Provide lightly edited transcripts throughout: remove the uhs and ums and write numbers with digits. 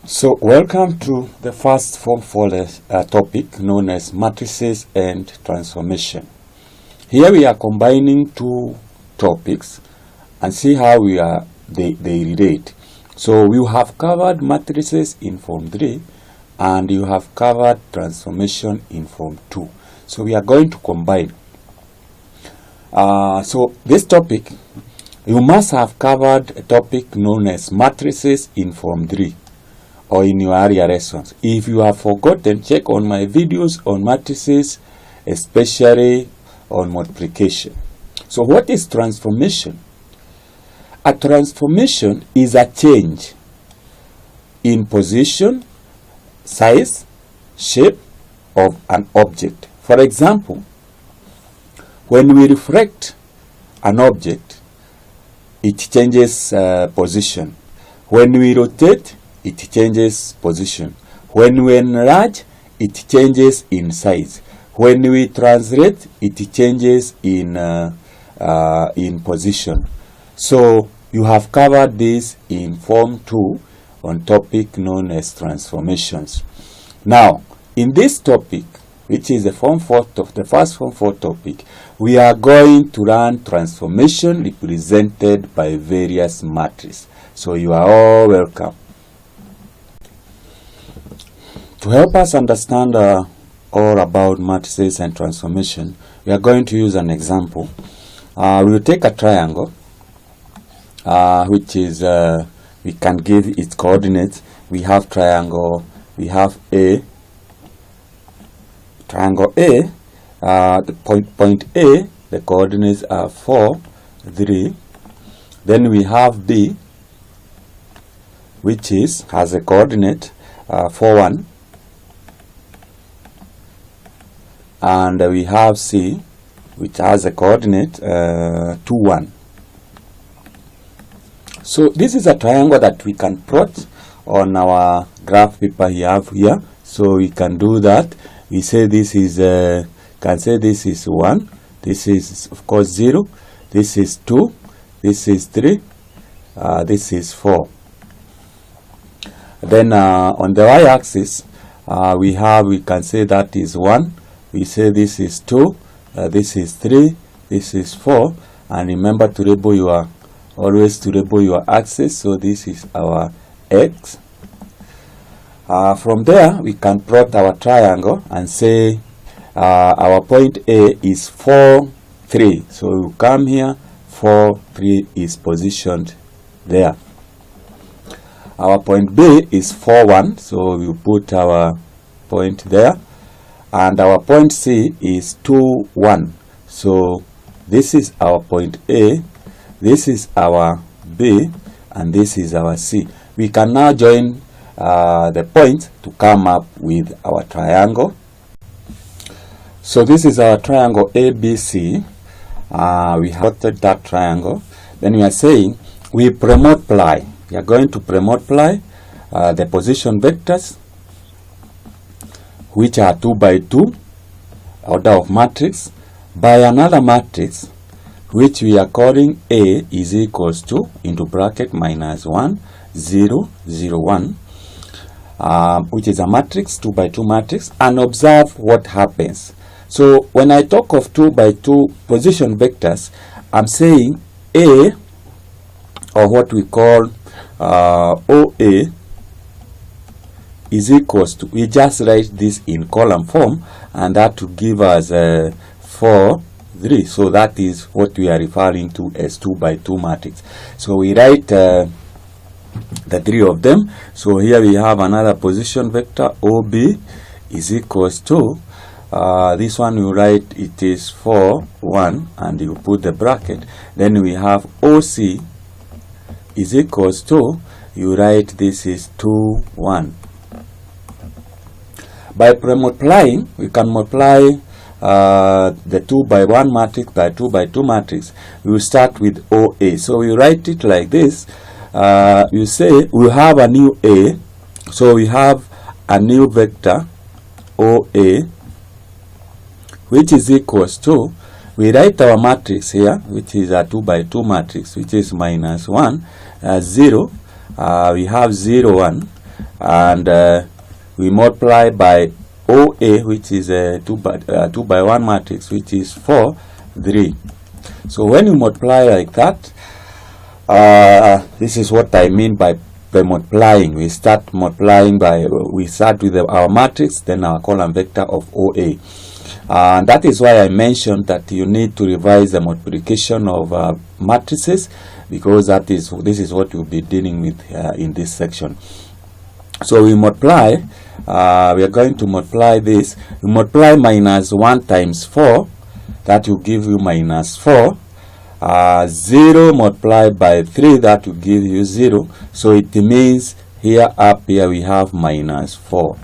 So welcome to the first Form 4 topic known as matrices and transformation. Here we are combining two topics and see how they relate. So you have covered matrices in Form 3 and you have covered transformation in Form 2. So we are going to combine. So this topic, you must have covered a topic known as matrices in Form 3. Or in your area lessons. If you have forgotten, check on my videos on matrices, especially on multiplication. So what is transformation? A transformation is a change in position, size, shape of an object. For example, when we refract an object, it changes position. When we rotate, it changes position. When we enlarge, it changes in size. When we translate, it changes in position. So you have covered this in Form 2 on topic known as transformations. Now, in this topic, which is the first Form 4 topic, we are going to learn transformation represented by various matrices. So you are all welcome. To help us understand all about matrices and transformation, we are going to use an example. We will take a triangle, which is, we can give its coordinates. We have triangle, we have A. Triangle A, the point A, the coordinates are 4, 3. Then we have B, which has a coordinate 4, 1. And we have C, which has a coordinate 2, 1. So this is a triangle that we can plot on our graph paper we have here. So we can do that. We say this is can say this is 1. This is of course 0. This is 2. This is 3. This is 4. Then on the y-axis we can say that is 1. We say this is 2, this is 3, this is 4, and remember to always label your axis. So this is our x. From there, we can plot our triangle and say our point A is 4, 3. So you come here, 4, 3 is positioned there. Our point B is 4, 1. So we put our point there. And our point C is 2, 1. So this is our point A, this is our B, and this is our C. We can now join the points to come up with our triangle. So this is our triangle ABC. We have plotted that triangle. Then we are saying we pre-multiply. We are going to pre-multiply the position vectors, which are 2 by 2 order of matrix, by another matrix which we are calling A is equals to into bracket minus 1 0 0 1, which is a matrix 2 by 2 matrix, and observe what happens. So when I talk of 2 by 2 position vectors, I'm saying A, or what we call OA, is equals to, we just write this in column form, and that will give us 4, 3. So that is what we are referring to as 2 by 2 matrix. So we write the 3 of them. So here we have another position vector OB is equals to, this one you write it is 4, 1, and you put the bracket. Then we have OC is equals to, you write this is 2, 1. By multiplying, we can multiply the 2 by 1 matrix by 2 by 2 matrix. We will start with OA. So we write it like this. You say we have a new A. So we have a new vector OA, which is equals to, we write our matrix here, which is a 2 by 2 matrix, which is minus 1, 0. We have 0, 1. and we multiply by OA, which is a 2 by 1 matrix, which is 4, 3. So when you multiply like that, this is what I mean by multiplying. We start multiplying we start with our matrix, then our column vector of OA. And that is why I mentioned that you need to revise the multiplication of matrices, because this is what we'll be dealing with in this section. So we multiply, we are going to multiply this. We multiply minus 1 times 4, that will give you minus 4. 0 multiplied by 3, that will give you 0. So it means here up here we have minus 4.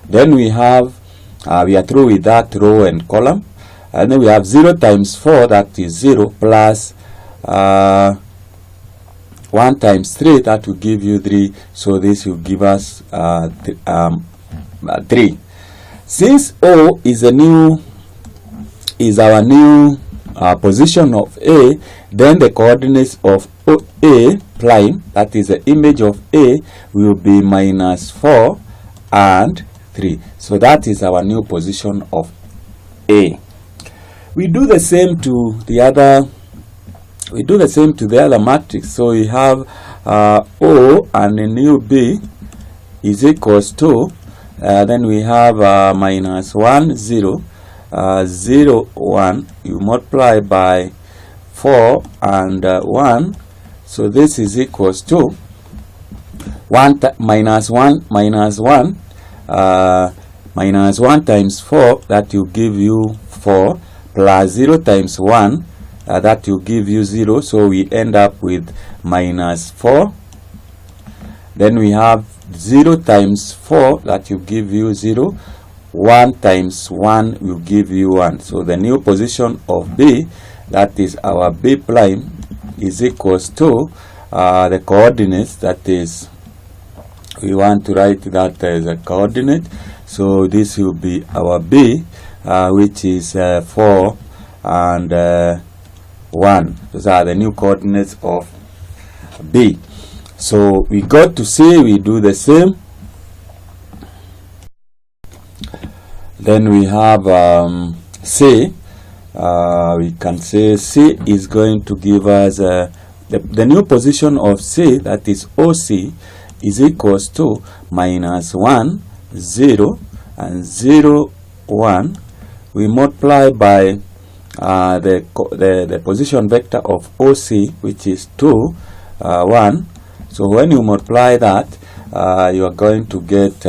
Then we have, we are through with that row and column. And then we have 0 times 4, that is 0, plus 1 times 3, that will give you 3. So this will give us 3. Since O is our new position of A, then the coordinates of A prime, that is the image of A, will be minus 4 and 3. So that is our new position of A. We do the same to the other. We do the same to the other matrix. So we have O and the new B is equals to, then we have minus 1, 0, 0, 1. You multiply by 4 and 1. So this is equals to minus 1 minus 1. Minus 1 times 4, that will give you 4, plus 0 times 1, that will give you 0. So we end up with minus 4. Then we have 0 times 4, that will give you 0. 1 times 1 will give you 1. So the new position of B, that is our B prime, is equals to the coordinates, that is, we want to write that as a coordinate. So this will be our B, which is 4 and 1. Those are the new coordinates of B. So we got to C, we do the same. Then we have C. We can say C is going to give us the new position of C, that is OC, is equals to minus 1, 0, and 0, 1. We multiply by the position vector of OC, which is 2, 1. So when you multiply that, you are going to get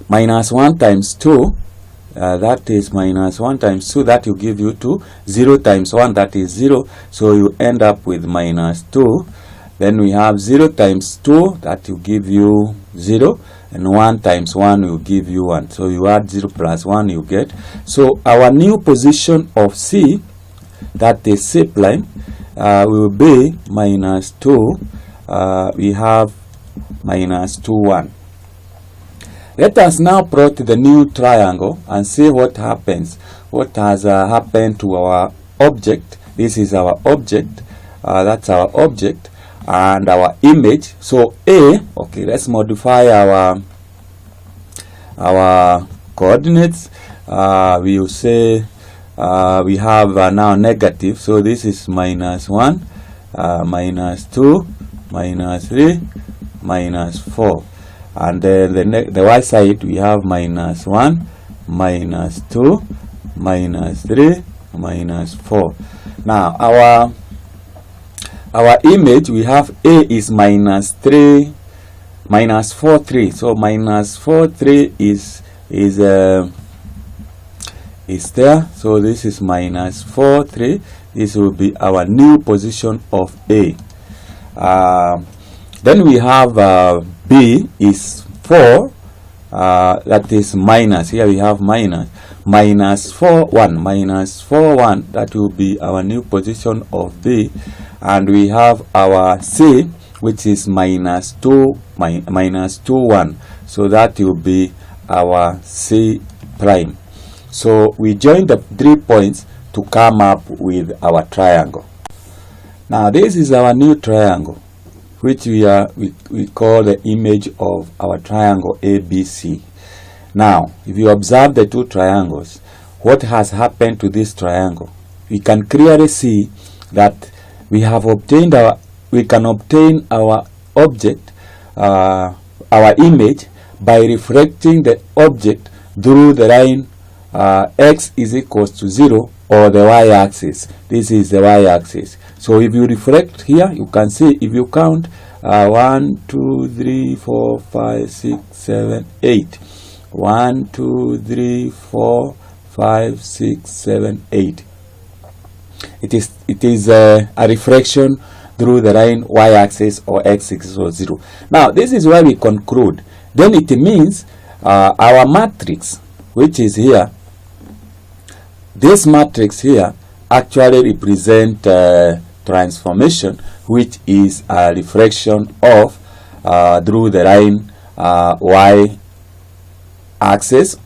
minus 1 times 2. That is minus 1 times 2, that will give you 2. 0 times 1, that is 0. So you end up with minus 2. Then we have 0 times 2, that will give you 0. And 1 times 1 will give you 1. So you add 0 plus 1, you get. So our new position of C, that is C prime, will be minus 2. We have minus 2, 1. Let us now plot the new triangle and see what happens. What has happened to our object. This is our object. That's our object and our image. So A, okay, let's modify our coordinates. We will say we have now negative. So this is minus 1, minus 2, minus 3, minus 4. And then the y side we have minus 1, minus 2, minus 3, minus 4. Now our image, we have A is minus 3, minus 4, 3. So minus 4, 3 is there. So this is minus 4, 3. This will be our new position of A. Then we have B is 4, that is minus. Here we have minus. Minus 4, 1. Minus 4, 1. That will be our new position of B. And we have our C, which is minus 2, minus 2, 1. So that will be our C prime. So we join the 3 points to come up with our triangle. Now this is our new triangle. which we call the image of our triangle ABC. Now, if you observe the two triangles, what has happened to this triangle? We can clearly see that we can obtain our object, our image, by reflecting the object through the line x is equals to 0 or the y-axis. This is the y-axis. So if you reflect here, you can see, if you count 1, 2, 3, 4, 5, 6, 7, 8. 1, 2, 3, 4, 5, 6, 7, 8. It is a reflection through the line y-axis or x-axis or 0. Now, this is where we conclude. Then it means our matrix, which is here, this matrix here actually represent transformation, which is a reflection of through the line y-axis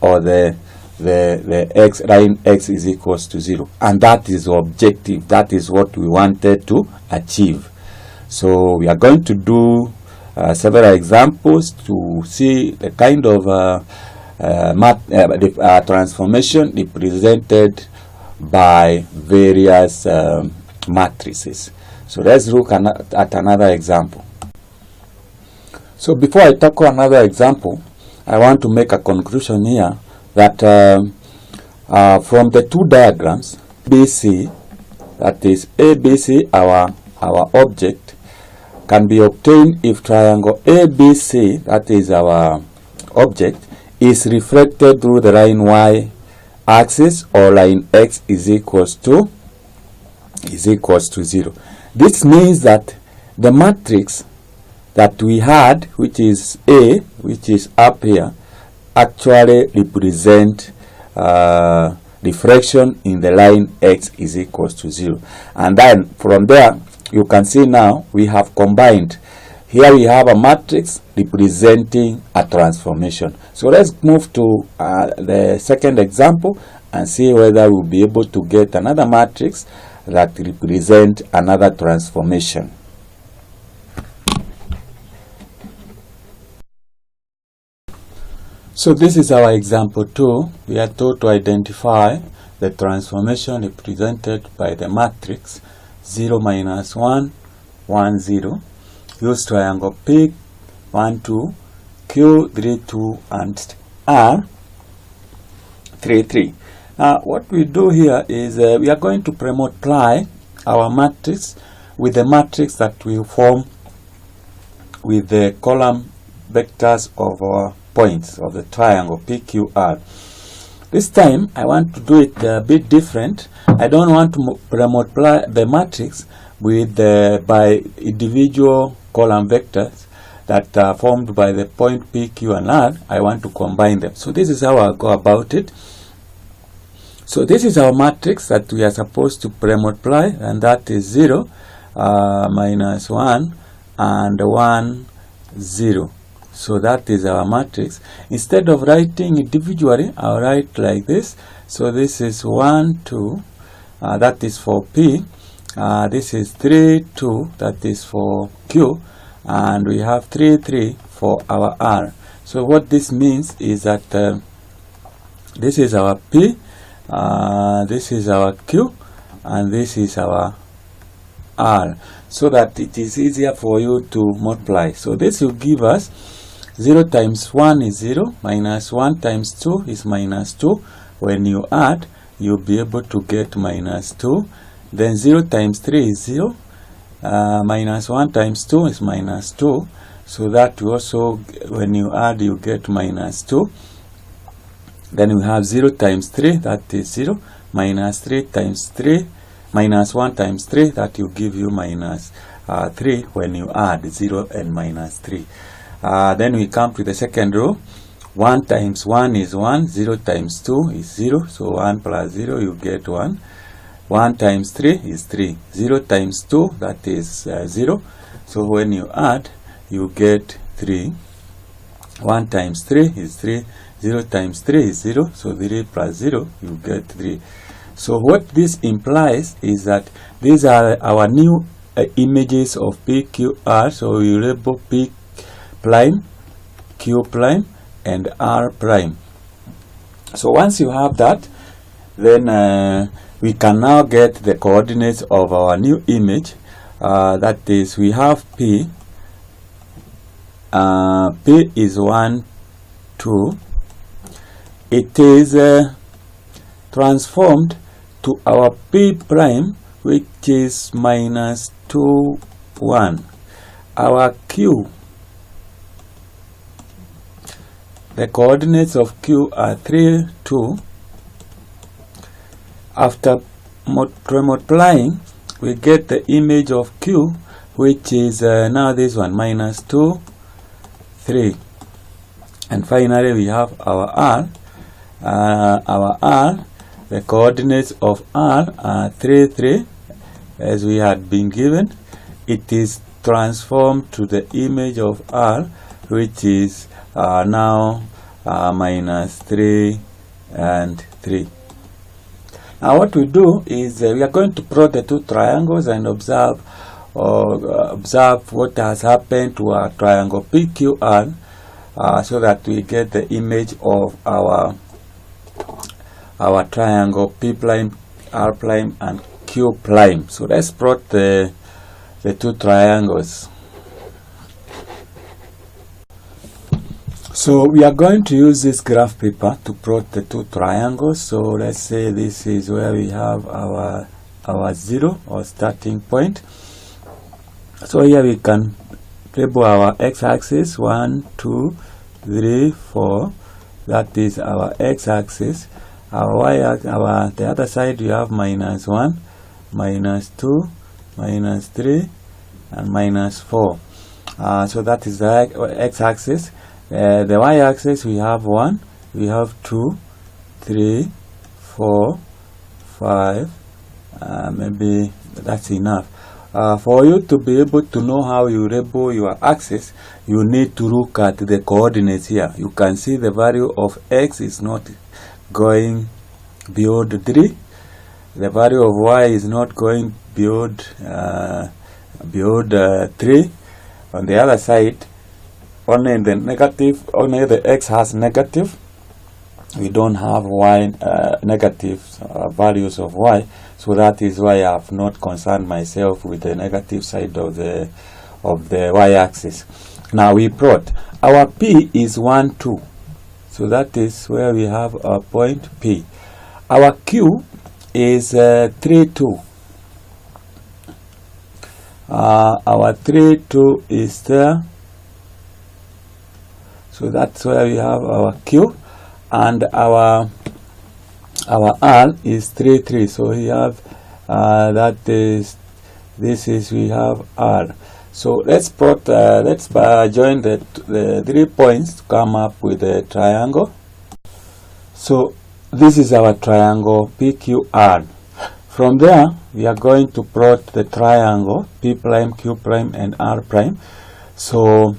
or the line x is equals to 0, and that is the objective. That is what we wanted to achieve. So we are going to do several examples to see the kind of transformation represented by various matrices. So let's look at another example. So before I tackle another example, I want to make a conclusion here that from the two diagrams, BC, that is ABC, our object, can be obtained if triangle ABC, that is our object, is reflected through the line y-axis or line x is equals to 0. This means that the matrix that we had, which is A, which is up here, actually represent reflection in the line x is equals to 0. And then from there, you can see now we have combined. Here we have a matrix representing a transformation. So let's move to the second example and see whether we'll be able to get another matrix that represent another transformation. So this is our example 2. We are told to identify the transformation represented by the matrix 0, minus 1, 1, 0. Use triangle P, 1, 2, Q, 3, 2, and R, 3, 3. Now, what we do here is we are going to pre-multiply our matrix with the matrix that will form with the column vectors of our points of the triangle PQR. This time I want to do it a bit different. I don't want to pre-multiply the matrix with by individual column vectors that are formed by the point P, Q, and R. I want to combine them. So this is how I'll go about it. So this is our matrix that we are supposed to pre-multiply, and that is 0, minus 1, and 1, 0. So that is our matrix. Instead of writing individually, I'll write like this. So this is 1, 2, that is for P. This is 3, 2, that is for Q. And we have 3, 3 for our R. So what this means is that this is our P, this is our Q, and this is our R, so that it is easier for you to multiply. So this will give us 0 times 1 is 0, minus 1 times 2 is minus 2. When you add, you'll be able to get minus 2. Then 0 times 3 is 0, minus 1 times 2 is minus 2. So that also, when you add, you get minus 2. Then we have 0 times 3, that is 0, minus 3 times 3, minus 1 times 3, that will give you minus 3 when you add 0 and minus 3. Then we come to the second row. 1 times 1 is 1, 0 times 2 is 0, so 1 plus 0 you get 1. 1 times 3 is 3, 0 times 2, that is 0, so when you add, you get 3. 1 times 3 is 3, 0 times 3 is 0, so 3 plus 0, you get 3. So what this implies is that these are our new images of P, Q, R. So we label P prime, Q prime, and R prime. So once you have that, then we can now get the coordinates of our new image. That is, we have P. P is 1, 2. It is transformed to our P prime, which is minus 2, 1. Our Q, the coordinates of Q are 3, 2. After multiplying, we get the image of Q, which is now this one, minus 2, 3. And finally, we have our R. The coordinates of R are 3, 3, as we had been given. It is transformed to the image of R, which is now minus 3 and 3. Now what we do is we are going to plot the two triangles and observe what has happened to our triangle PQR, so that we get the image of our triangle P prime, R prime, and Q prime. So let's plot the two triangles. So we are going to use this graph paper to plot the two triangles. So let's say this is where we have our 0 or starting point. So here we can label our x-axis 1, 2, 3, 4. That is our x-axis. Our y-axis, the other side we have minus 1, minus 2, minus 3, and minus 4. So that is the x-axis. The y-axis we have 1, we have 2, 3, 4, 5. Maybe that's enough. For you to be able to know how you label your axis, you need to look at the coordinates here. You can see the value of x is not going beyond 3. The value of y is not going beyond 3. On the other side, only the x has negative. We don't have y negative values of y, so that is why I have not concerned myself with the negative side of the y-axis. Now we plot. Our P is 1, 2, so that is where we have our point P. Our Q is 3, 2. Our 3, 2 is there. So that's where we have our Q, and our R is 3, 3. So we have we have R. So let's plot. Let's join the 3 points to come up with a triangle. So this is our triangle PQR. From there, we are going to plot the triangle P prime, Q prime, and R prime. So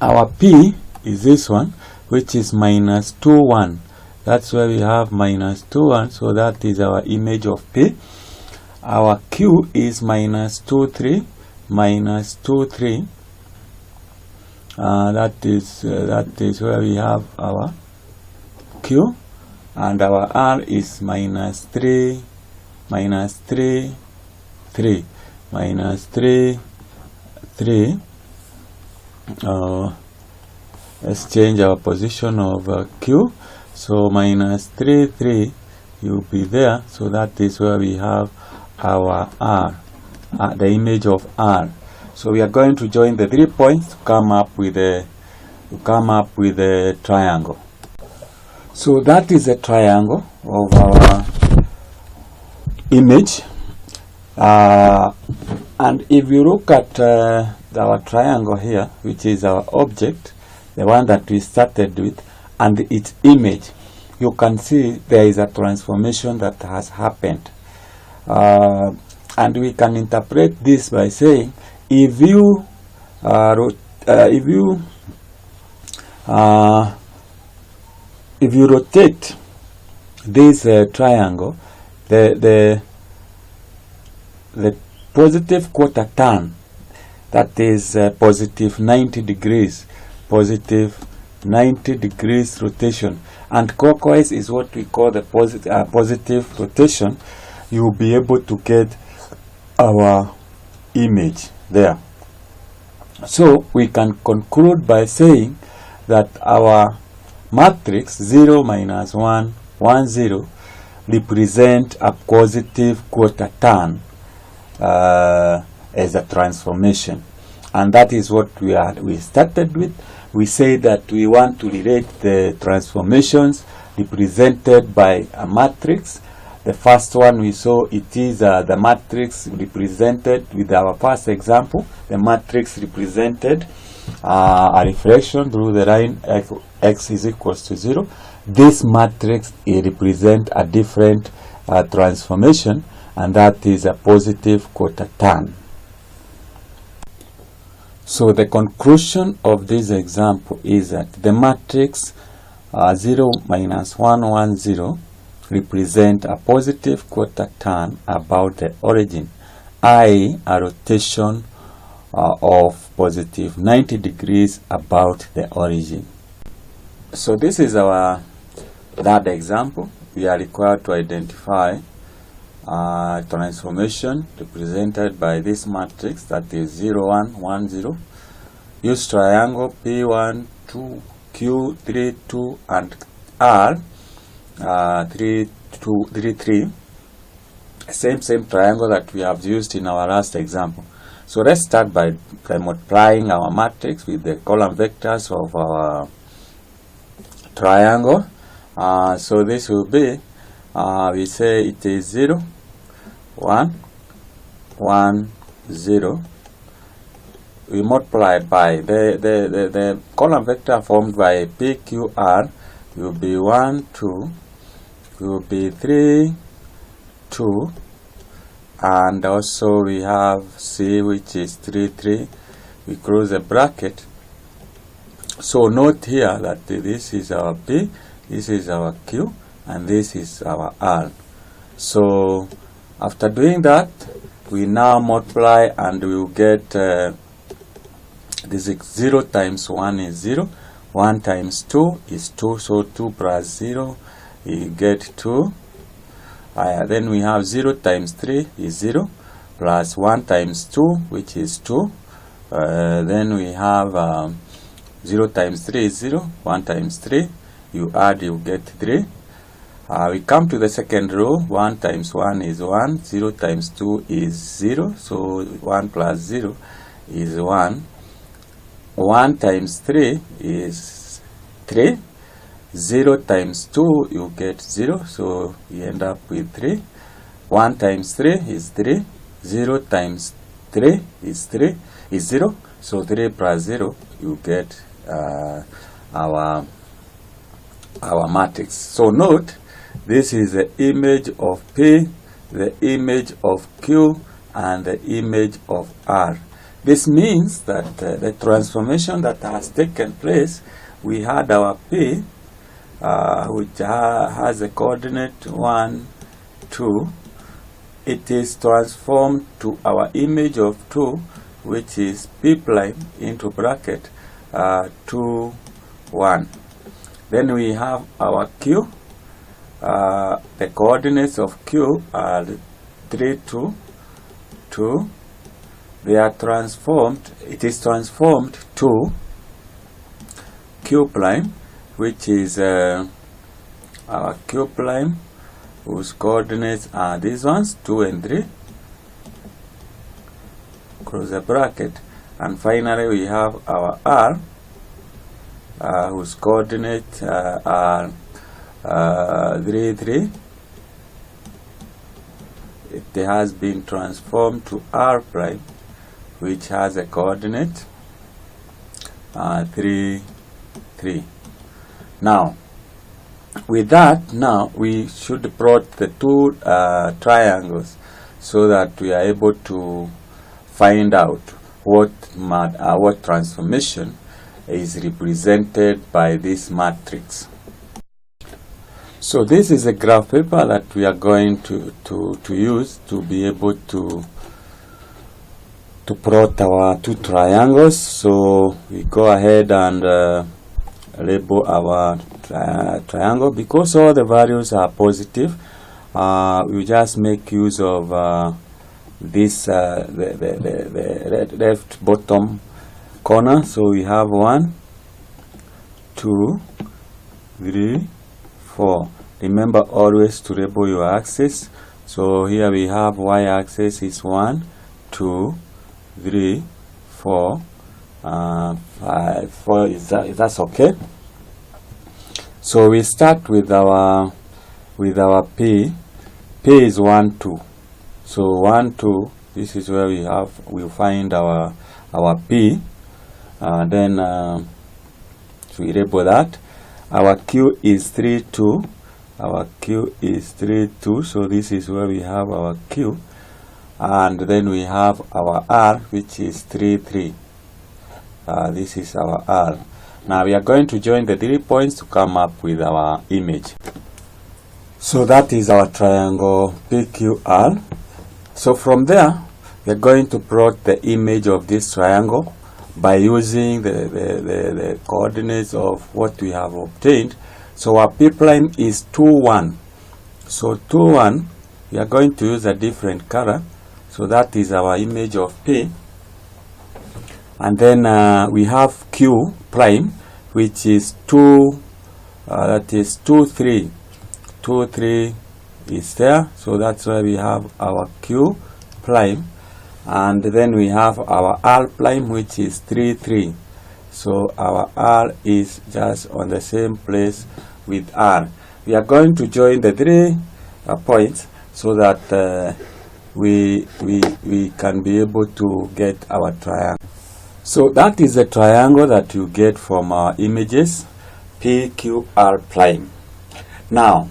our P is this one, which is minus 2, 1. That's where we have minus 2, 1. So that is our image of P. Our Q is minus 2, 3, minus 2, 3. That is where we have our Q, and our R is minus 3, minus 3, 3, minus 3, 3. Let's change our position of Q. So minus 3, 3 will be there. So that is where we have our R, the image of R. So we are going to join the 3 points to come up with a triangle. So that is a triangle of our image. And if you look at our triangle here, which is our object, the one that we started with, and its image, you can see there is a transformation that has happened. And we can interpret this by saying, if you rotate this triangle, the positive quarter turn, that is positive 90 degrees, positive 90 degrees rotation, and clockwise is what we call the positive rotation, you will be able to get our image there. So we can conclude by saying that our matrix 0, -1, 1, 0 represent a positive quarter turn as a transformation, and that is what we started with. We say that we want to relate the transformations represented by a matrix. The first one we saw, it is the matrix represented with our first example. The matrix represented a reflection through the line x is equals to 0. This matrix represents a different transformation, and that is a positive quarter turn. So the conclusion of this example is that the matrix 0, -1, 1, 0 represent a positive quarter turn about the origin, i.e. a rotation of positive 90 degrees about the origin. So this is our third example. We are required to identify transformation represented by this matrix, that is 0, 1, 1, 0. Use triangle P1, 2, Q, 3, 2, and R, 3, 2, 3, 3. Same triangle that we have used in our last example. So let's start by multiplying our matrix with the column vectors of our triangle. So this will be, we say it is 0, 1, 1, 0. We multiply by the column vector formed by PQR will be 1, 2, will be 3, 2, and also we have C, which is 3, 3. We close the bracket. So note here that this is our P, this is our Q, and this is our R. So after doing that, we now multiply and we will get this is 0 times 1 is 0, 1 times 2 is 2, so 2 plus 0, you get 2. Then we have 0 times 3 is 0, plus 1 times 2, which is 2. Then we have 0 times 3 is 0, 1 times 3, you add, you get 3. We come to the second row, 1 times 1 is 1, 0 times 2 is 0, so 1 plus 0 is 1. 1 times 3 is 3. 0 times 2, you get 0, so you end up with 3. 1 times 3 is 3. 0 times 3 is 0, so 3 plus 0, you get our matrix. So note, this is the image of P, the image of Q, and the image of R. This means that the transformation that has taken place, we had our P, which has a coordinate 1, 2. It is transformed to our image of 2, which is P prime into bracket 2, 1. Then we have our Q. The coordinates of Q are 3, 2, 2. They are transformed, it is transformed to Q prime, which is our Q prime, whose coordinates are these ones, 2 and 3. Close the bracket. And finally we have our R, whose coordinates are 3, 3. It has been transformed to R prime, which has a coordinate 3, 3. Now, with that, now we should plot the two triangles so that we are able to find out what transformation is represented by this matrix. So this is a graph paper that we are going to use to be able to to plot our two triangles. So we go ahead and label our triangle. Because all the values are positive, we just make use of this the left bottom corner. So we have 1, 2, 3, 4. Remember always to label your axis. So here we have y-axis is 1, 2, 3, 4, 5. 4 is that's okay. So we start with our P. P is 1, 2. So 1, 2. This is where we'll find our P. Then so we label that. Our Q is 3, 2. Our Q is 3, 2. So this is where we have our Q. And then we have our R, which is 3, 3. This is our R. Now we are going to join the 3 points to come up with our image. So that is our triangle PQR. So from there, we are going to plot the image of this triangle by using the coordinates of what we have obtained. So our P prime is 2, 1. So 2, 1, we are going to use a different color. So that is our image of P. And then we have Q prime, which is 2, that is 2, 3. 2, 3 is there. So that's why we have our Q prime. And then we have our R prime, which is 3, 3. So our R is just on the same place with R. We are going to join the 3 points so that we can be able to get our triangle. So that is the triangle that you get from our images, PQR prime. Now,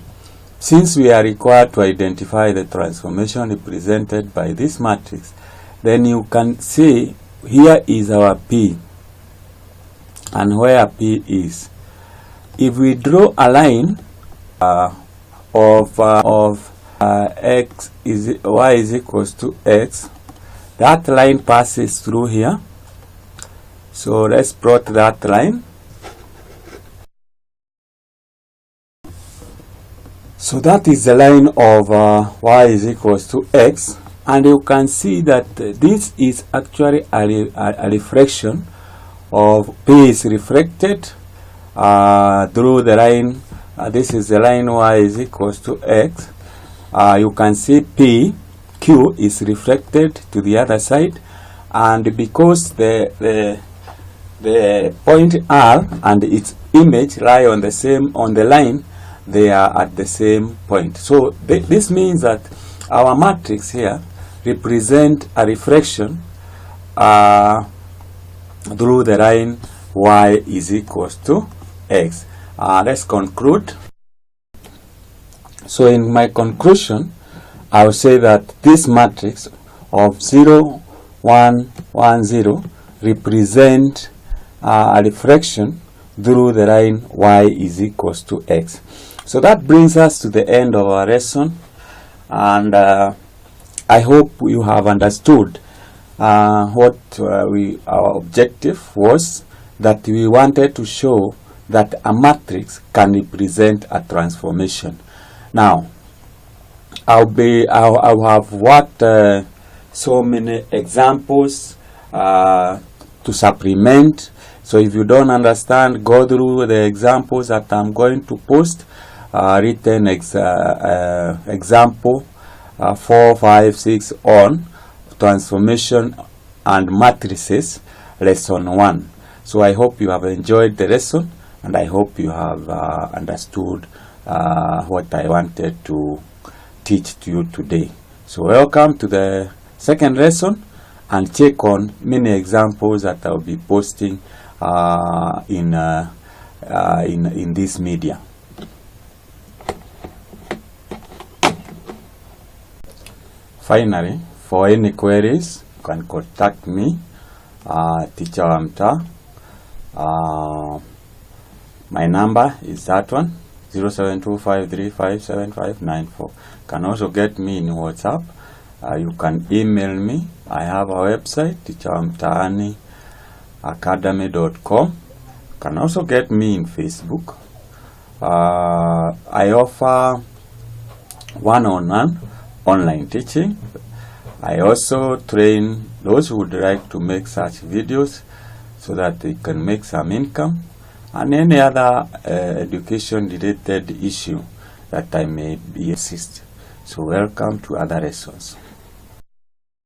since we are required to identify the transformation represented by this matrix, then you can see here is our P and where P is. If we draw a line of x is y is equals to x, that line passes through here. So let's plot that line. So that is the line of y is equals to x, and you can see that this is actually a reflection of P is reflected through the line. This is the line y is equals to x. You can see Q is reflected to the other side, and because the point R and its image lie on the line, they are at the same point. So this means that our matrix here represent a reflection through the line y is equals to x. Let's conclude. So in my conclusion, I will say that this matrix of 0, 1, 1, 0 represent a reflection through the line y is equals to x. So that brings us to the end of our lesson, and I hope you have understood what our objective was, that we wanted to show that a matrix can represent a transformation. Now, I'll have worked so many examples to supplement. So if you don't understand, go through the examples that I'm going to post. Written example 4, 5, 6 on transformation and matrices, lesson 1. So I hope you have enjoyed the lesson, and I hope you have understood what I wanted to teach to you today. So welcome to the second lesson, and check on many examples that I'll be posting in this media. Finally, for any queries, you can contact me, Teacher Wamta. My number is that one, 0725357594. You can also get me in WhatsApp. You can email me I have a website, teacherwamtaani.academy.com. You can also get me in Facebook. I offer one-on-one online teaching. I also train those who would like to make such videos so that they can make some income, and any other education related issue that I may be assist. So welcome to other lessons.